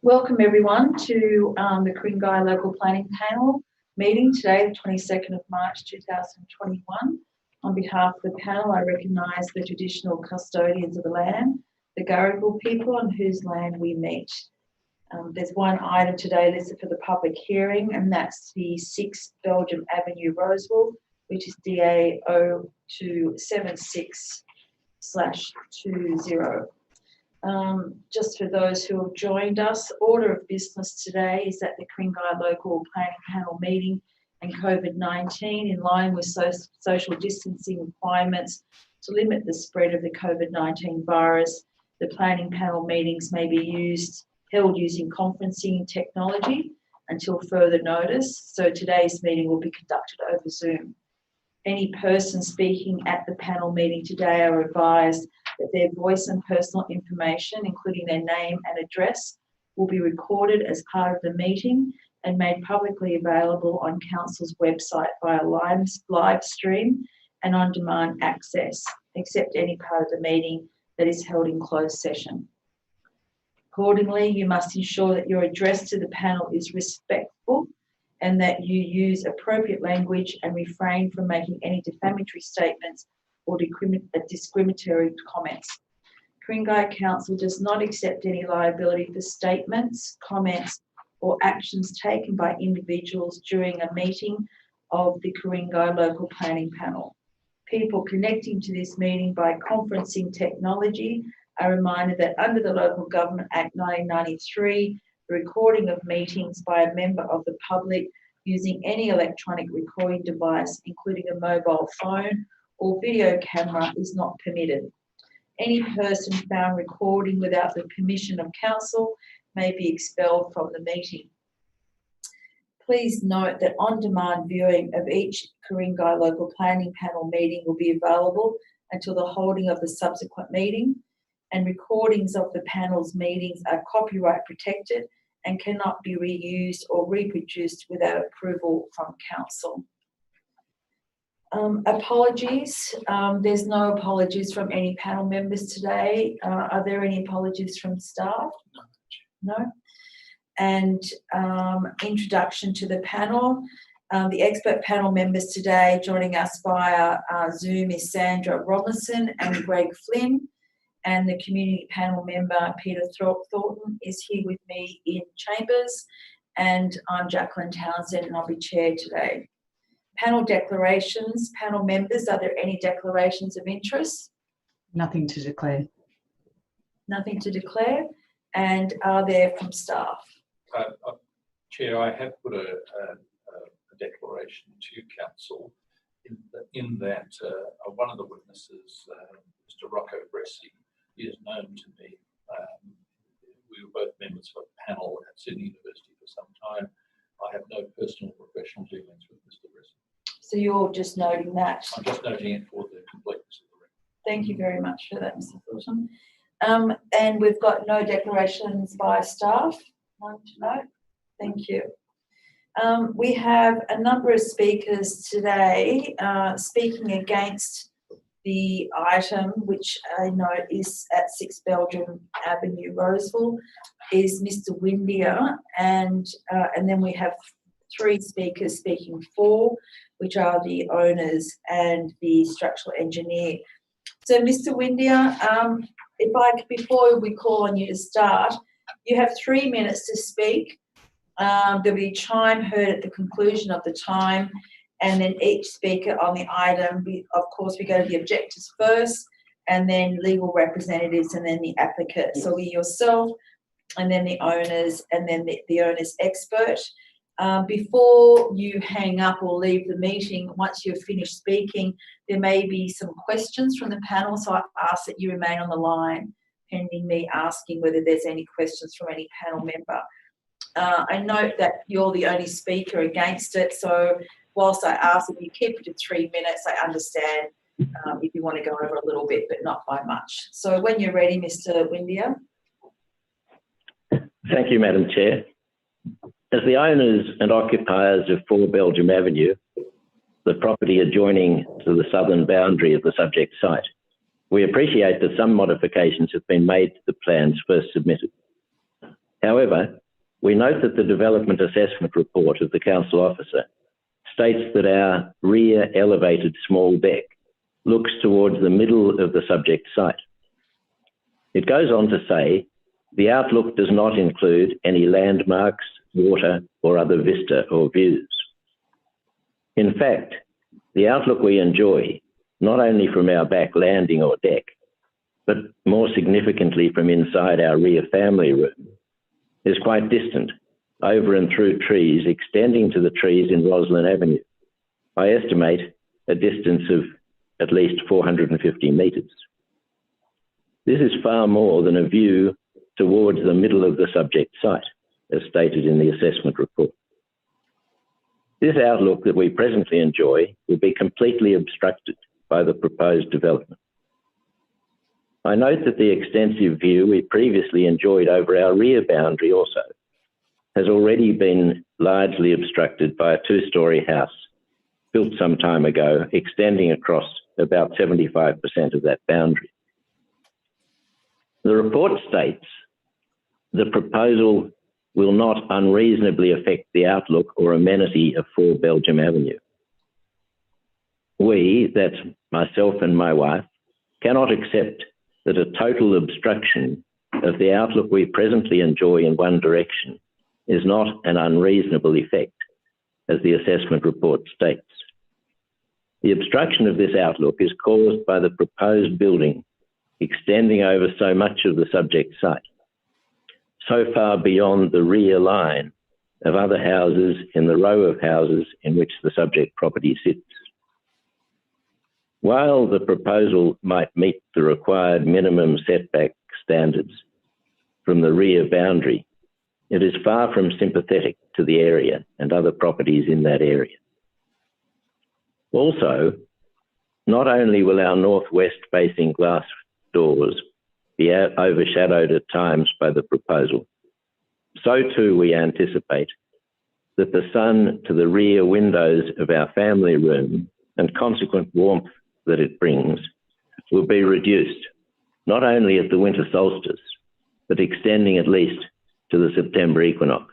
Welcome everyone to the Ku-ring-gai Local Planning Panel meeting today, the 22nd of March 2021. On behalf of the panel, I recognise the traditional custodians of the land, the Gadigal people on whose land we meet. There's one item today listed for the public hearing, and that's the 6 Belgium Avenue, Roseville, which is DA 0276/20. Just for those who have joined us, order of business today is that the Ku-ring-gai Local Planning Panel meeting and COVID-19, in line with social distancing requirements to limit the spread of the COVID-19 virus. The planning panel meetings may be held using conferencing technology until further notice. So today's meeting will be conducted over Zoom. Any person speaking at the panel meeting today are advised that their voice and personal information, including their name and address, will be recorded as part of the meeting and made publicly available on Council's website via live stream and on-demand access, except any part of the meeting that is held in closed session. Accordingly, you must ensure that your address to the panel is respectful and that you use appropriate language and refrain from making any defamatory statements or discriminatory comments. Ku-ring-gai Council does not accept any liability for statements, comments, or actions taken by individuals during a meeting of the Ku-ring-gai Local Planning Panel. People connecting to this meeting by conferencing technology are reminded that under the Local Government Act 1993, the recording of meetings by a member of the public using any electronic recording device, including a mobile phone or video camera, is not permitted. Any person found recording without the permission of Council may be expelled from the meeting. Please note that on-demand viewing of each Ku-ring-gai Local Planning Panel meeting will be available until the holding of the subsequent meeting, and recordings of the panel's meetings are copyright protected and cannot be reused or reproduced without approval from Council. Apologies. There's no apologies from any panel members today. Are there any apologies from staff? No. And introduction to the panel. The expert panel members today joining us via Zoom is Sandra Robinson and Greg Flynn, and the community panel member Peter Thornton is here with me in chambers, and I'm Jacqueline Townsend and I'll be chair today. Panel declarations. Panel members, are there any declarations of interest? Nothing to declare. Nothing to declare. And are there from staff? Chair, I have put a declaration to Council in that one of the witnesses, Mr. Rocco Bresci, is known to me. We were both members of a panel at Sydney University for some time. I have no personal or professional dealings with Mr. Bresci. So you're just noting that? I'm just noting it for the completeness of the record. Thank you very much for that, Mr. Thornton. And we've got no declarations by staff. None to note. Thank you. We have a number of speakers today speaking against the item, which I note is at 6 Belgium Avenue, Roseville, is Mr. Windia, and then we have 3 speakers speaking for, which are the owners and the structural engineer. So, Mr. Windia, before we call on you to start, you have 3 minutes to speak. There'll be a chime heard at the conclusion of the time, and then each speaker on the item, of course, we go to the objectors first, and then legal representatives, and then the applicant. So we yourself, and then the owners, and then the owner's expert. Before you hang up or leave the meeting, once you've finished speaking, there may be some questions from the panel, so I ask that you remain on the line pending me asking whether there's any questions from any panel member. I note that you're the only speaker against it, so whilst I ask that you keep it to 3 minutes, I understand if you want to go over a little bit, but not by much. So when you're ready, Mr. Windia. Thank you, Madam Chair. As the owners and occupiers of 4 Belgium Avenue, the property adjoining to the southern boundary of the subject site, We appreciate that some modifications have been made to the plans first submitted. However, we note that the Development Assessment Report of the Council Officer states that our rear elevated small deck looks towards the middle of the subject site. It goes on to say, the outlook does not include any landmarks, water, or other vista or views. In fact, the outlook we enjoy, not only from our back landing or deck, but more significantly from inside our rear family room, is quite distant, over and through trees extending to the trees in Roslyn Avenue. I estimate a distance of at least 450 metres. This is far more than a view towards the middle of the subject site, as stated in the assessment report. This outlook that we presently enjoy will be completely obstructed by the proposed development. I note that the extensive view we previously enjoyed over our rear boundary also has already been largely obstructed by a two-storey house built some time ago, extending across about 75% of that boundary. The report states the proposal will not unreasonably affect the outlook or amenity of 4 Belgium Avenue. We, that's myself and my wife, cannot accept that a total obstruction of the outlook we presently enjoy in one direction is not an unreasonable effect, as the assessment report states. The obstruction of this outlook is caused by the proposed building extending over so much of the subject site, so far beyond the rear line of other houses in the row of houses in which the subject property sits. While the proposal might meet the required minimum setback standards from the rear boundary, it is far from sympathetic to the area and other properties in that area. Also, not only will our northwest-facing glass doors be overshadowed at times by the proposal, so too we anticipate that the sun to the rear windows of our family room and consequent warmth that it brings will be reduced, not only at the winter solstice, but extending at least to the September equinox.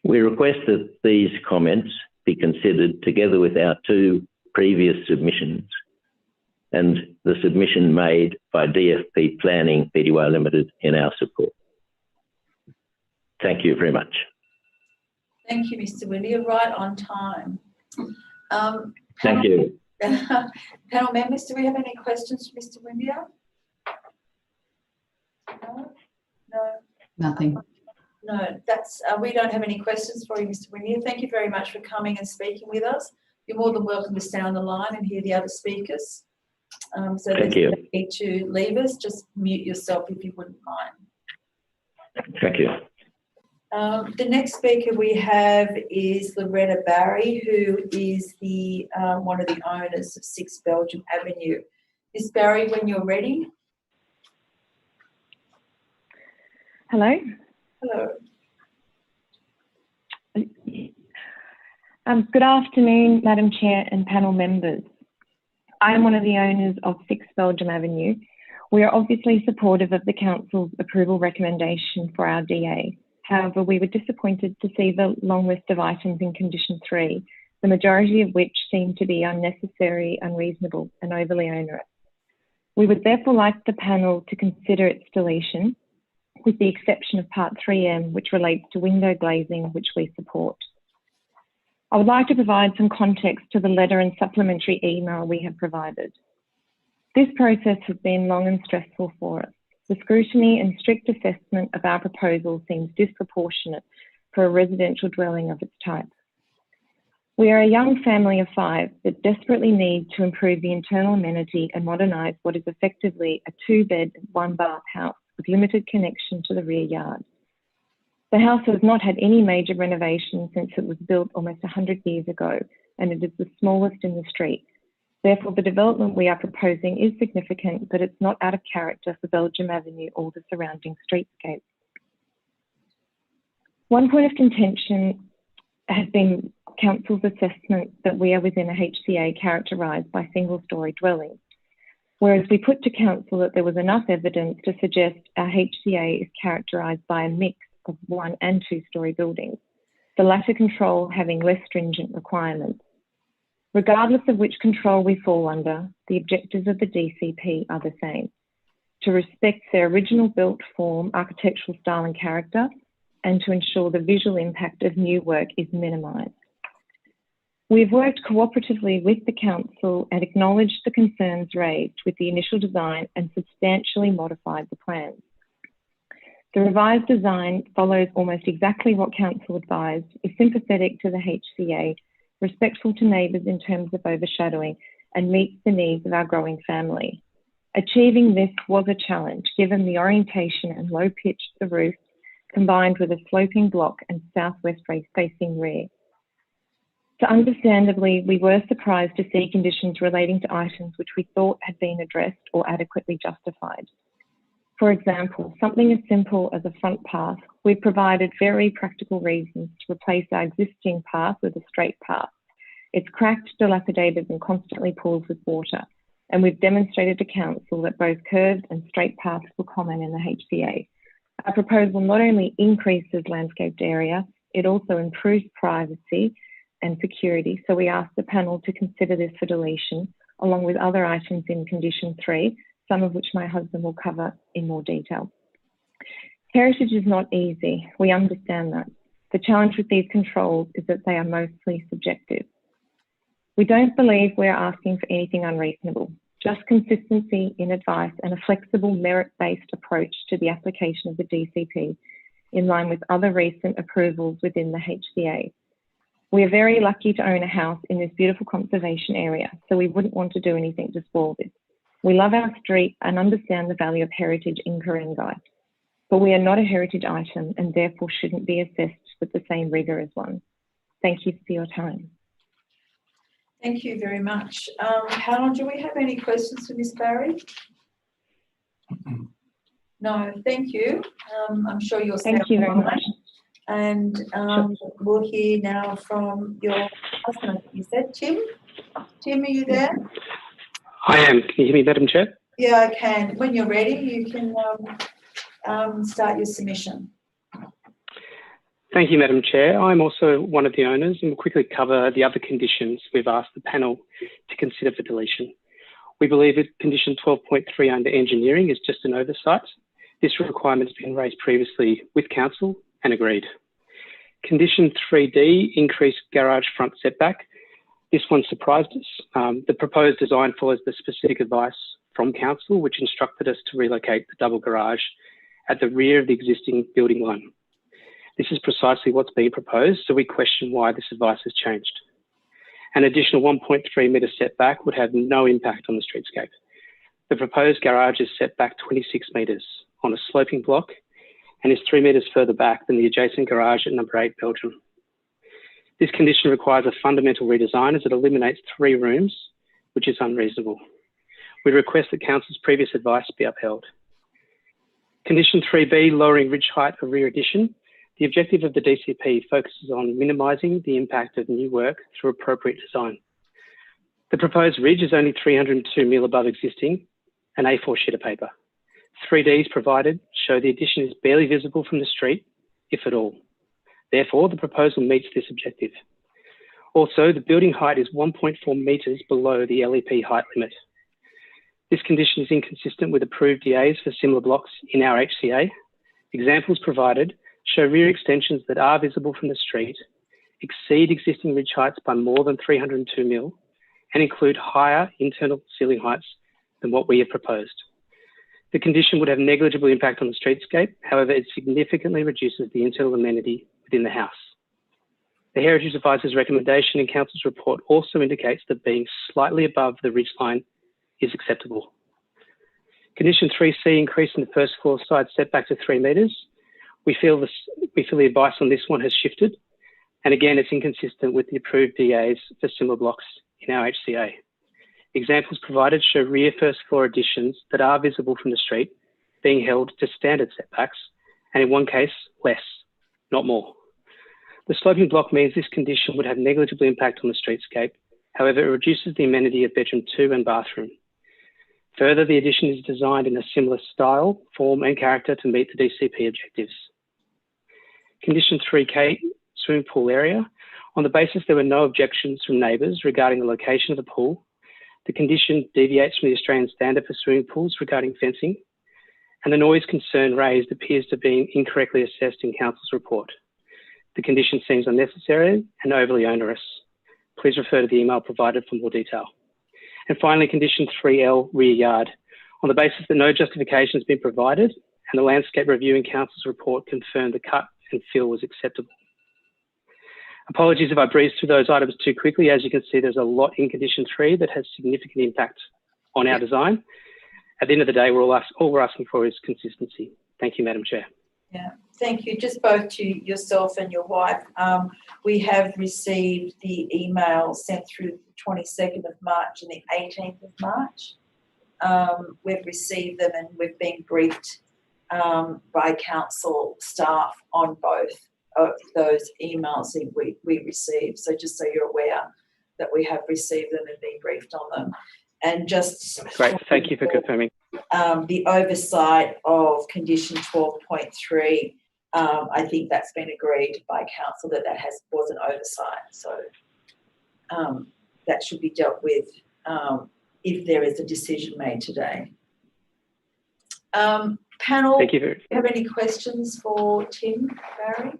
We request that these comments be considered together with our 2 previous submissions and the submission made by DFP Planning Pty Limited in our support. Thank you very much. Thank you, Mr. Windier. Right on time. Thank you. Panel members, do we have any questions for Mr. Windier? No? No? Nothing. No, that's, we don't have any questions for you, Mr. Windier. Thank you very much for coming and speaking with us. You're more than welcome to stay on the line and hear the other speakers. So Thank you. Need to leave us, just mute yourself if you wouldn't mind. Thank you. The next speaker we have is Loretta Barry, who is the one of the owners of 6 Belgium Avenue. Ms. Barry, when you're ready. Hello. Hello. Good afternoon, Madam Chair and panel members. I am one of the owners of 6 Belgium Avenue. We are obviously supportive of the Council's approval recommendation for our DA. However, we were disappointed to see the long list of items in Condition 3, the majority of which seem to be unnecessary, unreasonable and overly onerous. We would therefore like the panel to consider its deletion, with the exception of Part 3M, which relates to window glazing, which we support. I would like to provide some context to the letter and supplementary email we have provided. This process has been long and stressful for us. The scrutiny and strict assessment of our proposal seems disproportionate for a residential dwelling of its type. We are a young family of 5 that desperately need to improve the internal amenity and modernise what is effectively a 2-bed, 1-bath house with limited connection to the rear yard. The house has not had any major renovation since it was built almost 100 years ago, and it is the smallest in the street. Therefore, the development we are proposing is significant, but it's not out of character for Belgium Avenue or the surrounding streetscape. One point of contention has been Council's assessment that we are within a HCA characterised by single-storey dwellings. whereas we put to council that there was enough evidence to suggest our HCA is characterised by a mix of 1- and 2-storey buildings, the latter control having less stringent requirements. Regardless of which control we fall under, the objectives of the DCP are the same: to respect their original built form, architectural style and character, and to ensure the visual impact of new work is minimised. We've worked cooperatively with the council and acknowledged the concerns raised with the initial design and substantially modified the plans. The revised design follows almost exactly what council advised, is sympathetic to the HCA, respectful to neighbours in terms of overshadowing, and meets the needs of our growing family. Achieving this was a challenge given the orientation and low pitch of the roof, combined with a sloping block and southwest facing rear. So understandably, we were surprised to see conditions relating to items which we thought had been addressed or adequately justified. For example, something as simple as a front path, we provided very practical reasons to replace our existing path with a straight path. It's cracked, dilapidated and constantly pools with water, and we've demonstrated to council that both curved and straight paths were common in the HCA. Our proposal not only increases landscaped area, it also improves privacy and security, so we ask the panel to consider this for deletion, along with other items in condition 3, some of which my husband will cover in more detail. Heritage is not easy, we understand that. The challenge with these controls is that they are mostly subjective. We don't believe we're asking for anything unreasonable, just consistency in advice and a flexible merit-based approach to the application of the DCP in line with other recent approvals within the HCA. We are very lucky to own a house in this beautiful conservation area, so we wouldn't want to do anything to spoil this. We love our street and understand the value of heritage in Ku-ring-gai, but we are not a heritage item and therefore shouldn't be assessed with the same rigour as one. Thank you for your time. Thank you very much. Panel, do we have any questions for Ms. Barry? No, thank you. I'm sure you're Thank you very much. And we'll hear now from your husband. You said Tim? Tim, are you there? I am. Can you hear me, Madam Chair? Yeah, I can. When you're ready, you can start your submission. Thank you, Madam Chair. I'm also one of the owners and will quickly cover the other conditions we've asked the panel to consider for deletion. We believe that condition 12.3 under engineering is just an oversight. This requirement has been raised previously with council and agreed. Condition 3D, increased garage front setback. This one surprised us. The proposed design follows the specific advice from council, which instructed us to relocate the double garage at the rear of the existing building line. This is precisely what's being proposed, so we question why this advice has changed. An additional 1.3 metre setback would have no impact on the streetscape. The proposed garage is set back 26 metres on a sloping block and is 3 metres further back than the adjacent garage at number 8 Belgium. This condition requires a fundamental redesign as it eliminates 3 rooms, which is unreasonable. We request that council's previous advice be upheld. Condition 3B, lowering ridge height of rear addition. The objective of the DCP focuses on minimising the impact of new work through appropriate design. The proposed ridge is only 302 mil above existing, an A4 sheet of paper. 3Ds provided show the addition is barely visible from the street, if at all. Therefore, the proposal meets this objective. Also, the building height is 1.4 metres below the LEP height limit. This condition is inconsistent with approved DAs for similar blocks in our HCA. Examples provided show rear extensions that are visible from the street, exceed existing ridge heights by more than 302 mil, and include higher internal ceiling heights than what we have proposed. The condition would have negligible impact on the streetscape, however, it significantly reduces the internal amenity within the house. The Heritage Advisor's recommendation in Council's report also indicates that being slightly above the ridge line is acceptable. Condition 3C, increase in the first floor side setback to 3 metres. We feel the advice on this one has shifted, and again, it's inconsistent with the approved DAs for similar blocks in our HCA. Examples provided show rear first floor additions that are visible from the street being held to standard setbacks, and in one case, less, not more. The sloping block means this condition would have negligible impact on the streetscape. However, it reduces the amenity of bedroom 2 and bathroom. Further, the addition is designed in a similar style, form and character to meet the DCP objectives. Condition 3K, swimming pool area. On the basis there were no objections from neighbours regarding the location of the pool, the condition deviates from the Australian standard for swimming pools regarding fencing, and the noise concern raised appears to be incorrectly assessed in Council's report. The condition seems unnecessary and overly onerous. Please refer to the email provided for more detail. And finally, condition 3L, rear yard. On the basis that no justification has been provided and the Landscape Review in Council's report confirmed the cut and fill was acceptable. Apologies if I breezed through those items too quickly. As you can see, there's a lot in condition 3 that has significant impact on our design. At the end of the day, all we're asking for is consistency. Thank you, Madam Chair. Yeah, thank you. Just both to yourself and your wife. We have received the email sent through the 22nd of March and the 18th of March. We've received them and we've been briefed by council staff on both of those emails that we received. So just so you're aware that we have received them and been briefed on them. And just great, thank you for confirming. The oversight of condition 12.3, I think that's been agreed by council that was an oversight. So that should be dealt with if there is a decision made today. Panel, thank you. Do you have any questions for Tim, Barry?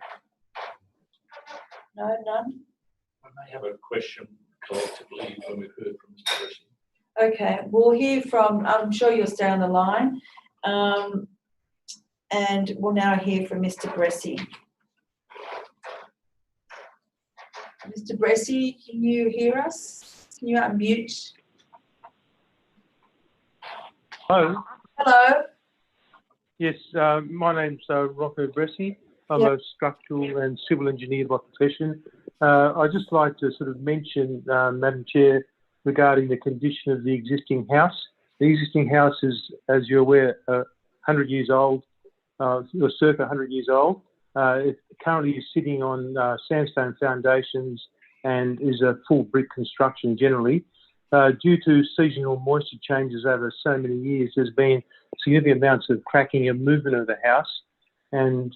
No, none? I may have a question collectively when we've heard from Mr. Bressy. Okay, we'll hear from, I'm sure you'll stay on the line, and we'll now hear from Mr. Bressy. Mr. Bressy, can you hear us? Can you unmute? Hello. Hello. Yes, my name's Rocco Bressy. I'm a structural and civil engineer by profession. I'd just like to sort of mention, Madam Chair, regarding the condition of the existing house. The existing house is, as you're aware, 100 years old, or circa 100 years old. It currently is sitting on sandstone foundations and is a full brick construction generally. Due to seasonal moisture changes over so many years, there's been significant amounts of cracking and movement of the house, and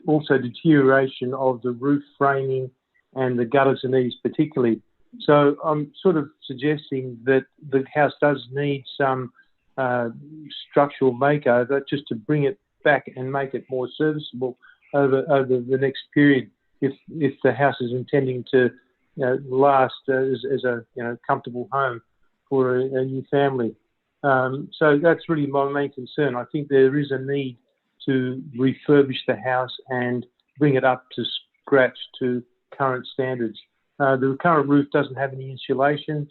also deterioration of the roof framing and the gutters and eaves particularly. So I'm sort of suggesting that the house does need some structural makeover just to bring it back and make it more serviceable over the next period, if the house is intending to last as a comfortable home for a new family. So that's really my main concern. I think there is a need to refurbish the house and bring it up to scratch to current standards. The current roof doesn't have any insulation,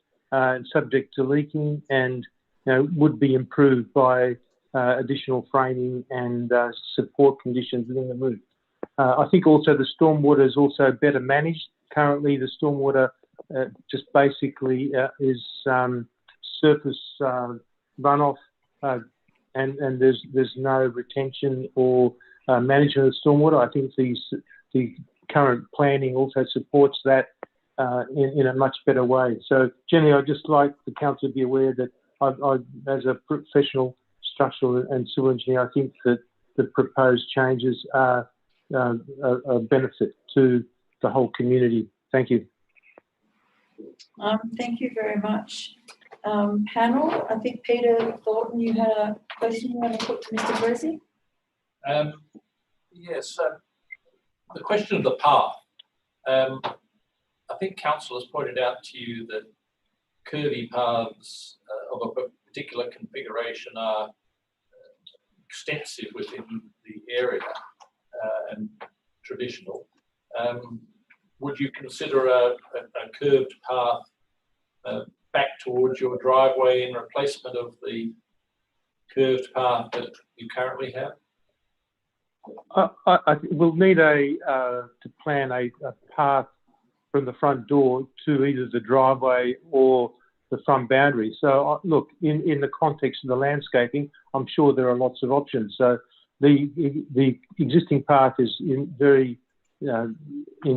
subject to leaking, and would be improved by additional framing and support conditions within the roof. I think also the stormwater is also better managed. Currently, the stormwater just basically is surface runoff, and there's no retention or management of stormwater. I think the current planning also supports that in a much better way. So generally, I'd just like the council to be aware that I as a professional structural and civil engineer, I think that the proposed changes are a benefit to the whole community. Thank you. Thank you very much. Panel, I think Peter Thornton, you had a question you want to put to Mr. Bressy? Yes, the question of the path. I think council has pointed out to you that curvy paths of a particular configuration are extensive within the area and traditional. Would you consider a curved path back towards your driveway in replacement of the curved path that you currently have? We'll need to plan a path from the front door to either the driveway or the front boundary. So look, in the context of the landscaping, I'm sure there are lots of options. So the existing path is in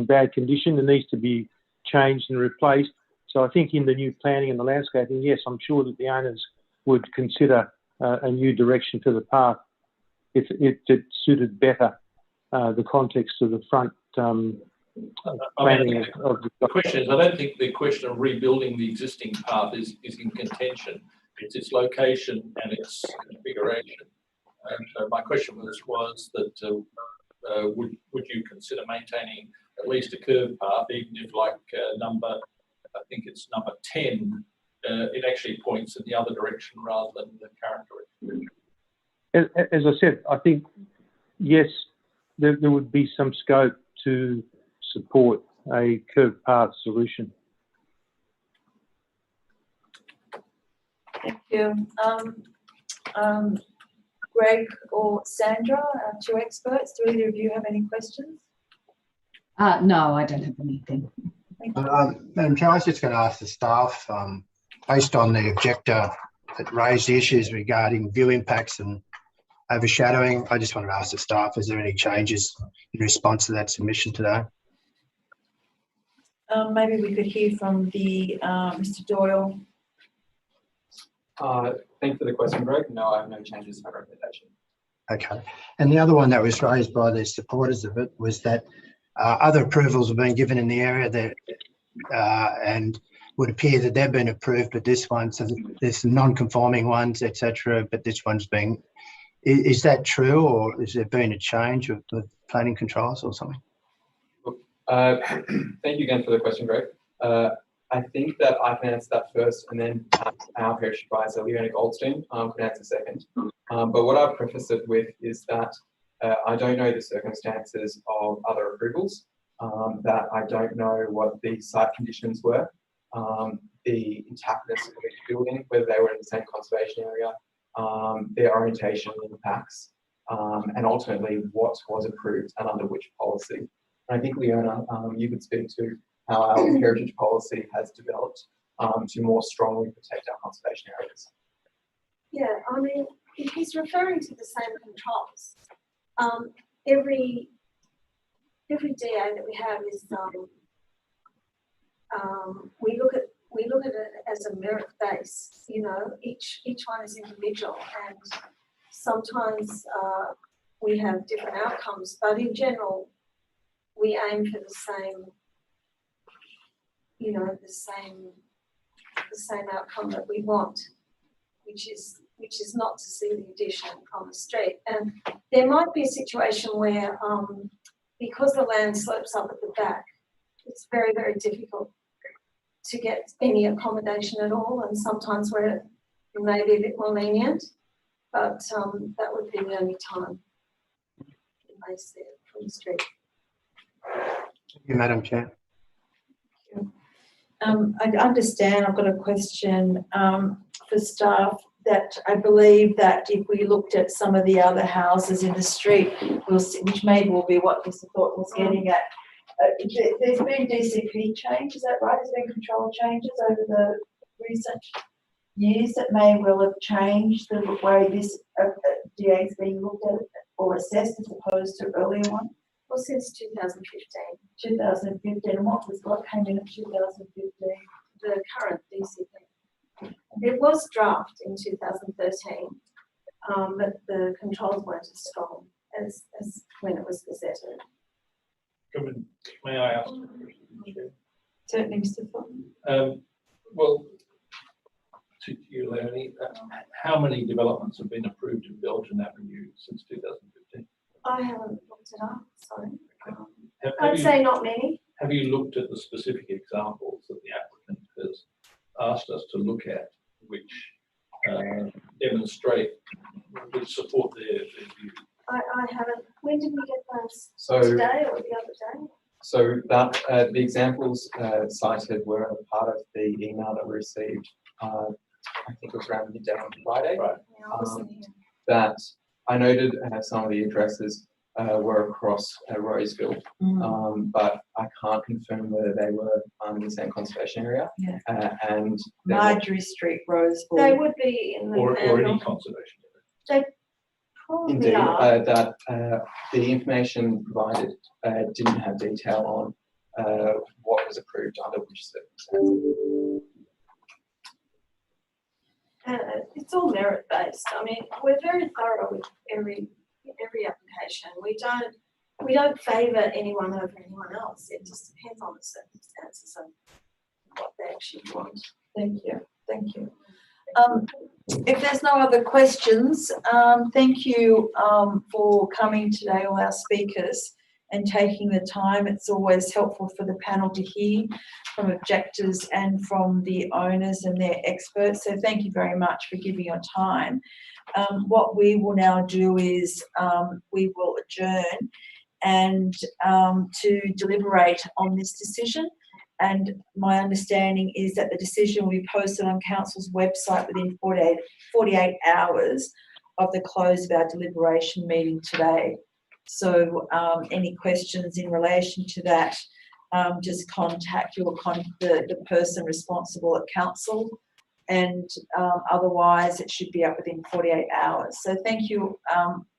bad condition and needs to be changed and replaced. So I think in the new planning and the landscaping, yes, I'm sure that the owners would consider a new direction to the path if it suited better the context of the front planning of the question is, I don't think the question of rebuilding the existing path is in contention. It's its location and its configuration. And my question was that would you consider maintaining at least a curved path, even if I think it's number 10, it actually points in the other direction rather than the current direction? As I said, I think, yes, there would be some scope to support a curved path solution. Thank you. Greg or Sandra, our two experts, do either of you have any questions? No, I don't have anything. Madam Chair, I was just going to ask the staff, based on the objector that raised the issues regarding view impacts and overshadowing, I just want to ask the staff, is there any changes in response to that submission today? Maybe we could hear from the Mr. Doyle. Thank you for the question, Greg. No, I have no changes to my recommendation. Okay. And the other one that was raised by the supporters of it was that other approvals have been given in the area that and would appear that they've been approved, but this one, so there's some non-conforming ones, etc. But this one's being, is that true, or has there been a change of the planning controls or something? Thank you again for the question, Greg. I think that I can answer that first, and then our heritage advisor, Leona Goldstein, can answer second. But what I've prefaced it with is that I don't know the circumstances of other approvals, that I don't know what the site conditions were, the intactness of each building, whether they were in the same conservation area, their orientation and impacts, and ultimately what was approved and under which policy. And I think, Leona, you could speak to how our heritage policy has developed to more strongly protect our conservation areas. Yeah, I mean, if he's referring to the same controls, every DA that we have is we look at it as a merit base. You know, each one is individual, and sometimes we have different outcomes, but in general, we aim for the same. You know, the same outcome that we want, which is not to see the addition on the street. And there might be a situation where, because the land slopes up at the back, it's very, very difficult to get any accommodation at all. And sometimes we're maybe a bit more lenient, but that would be the only time you may see it from the street. Thank you, Madam Chair. I understand. I've got a question for staff that I believe that if we looked at some of the other houses in the street, we'll see, which maybe will be what Mr. Thornton was getting at. There's been DCP change, is that right? There's been control changes over the recent years that may well have changed the way this DA is being looked at or assessed as opposed to earlier one? Well, since 2015. 2015, and what came in at 2015? The current DCP. It was draft in 2013, but the controls weren't as strong as when it was gazetted. May I ask a question? Certainly, Mr. Thornton. Well, to you, Leonie, how many developments have been approved in Belgian Avenue since 2015? I haven't looked it up, sorry. I'd say not many. Have you looked at the specific examples that the applicant has asked us to look at, which demonstrate, which support their view? I haven't. When did we get those? So, today or the other day? So that the examples cited were part of the email that we received. I think it was around midday on Friday. Right. Yeah, I wasn't here. That I noted some of the addresses were across Roseville, but I can't confirm whether they were in the same conservation area. Yeah. And Marjorie Street, Roseville. They would be in the or any conservation area. They probably indeed, are. that the information provided didn't have detail on what was approved under which circumstances. it's all merit based. I mean, we're very thorough with every application. We don't favour anyone over anyone else. It just depends on the circumstances and what they actually want. Thank you. Thank you. If there's no other questions, thank you for coming today, all our speakers, and taking the time. It's always helpful for the panel to hear from objectors and from the owners and their experts. So thank you very much for giving your time. What we will now do is we will adjourn and to deliberate on this decision. And my understanding is that the decision will be posted on Council's website within 48 hours of the close of our deliberation meeting today. So any questions in relation to that, just contact the person responsible at Council, and otherwise it should be up within 48 hours. So thank you,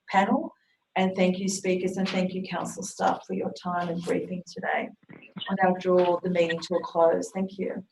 panel, and thank you, speakers, and thank you, Council staff, for your time and briefing today. And I'll draw the meeting to a close. Thank you.